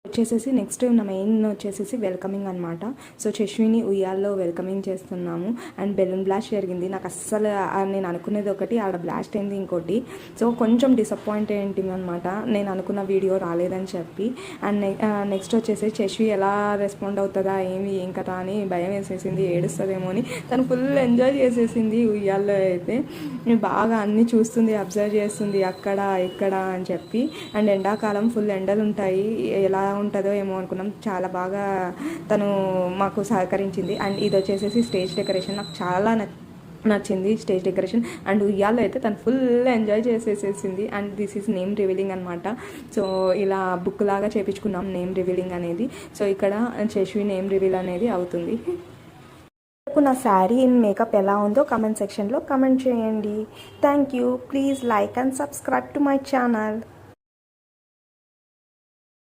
వచ్చేసేసి నెక్స్ట్ నా మెయిన్ వచ్చేసేసి వెల్కమింగ్ అనమాట. సో చశ్విని ఉయ్యాల్లో వెల్కమింగ్ చేస్తున్నాము. అండ్ బెలూన్ బ్లాస్ట్ జరిగింది. నాకు అస్సలు నేను అనుకునేది ఒకటి, ఆడ బ్లాస్ట్ అయింది ఇంకోటి. సో కొంచెం డిసప్పాయింట్ అయింది అనమాట, నేను అనుకున్న వీడియో రాలేదని చెప్పి. అండ్ నెక్స్ట్ వచ్చేసి చశ్వి ఎలా రెస్పాండ్ అవుతుందా ఏం కదా అని భయం వేసేసింది, ఏడుస్తుందేమో అని. తను ఫుల్ ఎంజాయ్ చేసేసింది ఉయ్యాల్లో అయితే. బాగా అన్నీ చూస్తుంది, అబ్జర్వ్ చేస్తుంది అక్కడ ఇక్కడ అని చెప్పి. అండ్ ఎండాకాలం ఫుల్ ఎండలు ఉంటాయి, ఎలా ఉంటుందో ఏమో అనుకున్నాం. చాలా బాగా తను మాకు సహకరించింది. అండ్ ఇది వచ్చేసేసి స్టేజ్ డెకరేషన్ నాకు చాలా నచ్చింది స్టేజ్ డెకరేషన్. అండ్ ఉయ్యాల్లో అయితే తను ఫుల్ ఎంజాయ్ చేసేసేసింది. And this is name revealing అనమాట. సో ఇలా బుక్ లాగా చేయించుకున్నాం నేమ్ రివీలింగ్ అనేది. సో ఇక్కడ చశ్వి నేమ్ రివీల్ అనేది అవుతుంది. నా శారీ ఇన్ మేకప్ ఎలా ఉందో కమెంట్ సెక్షన్లో కమెంట్ చేయండి. Thank you. Please like and subscribe to my channel.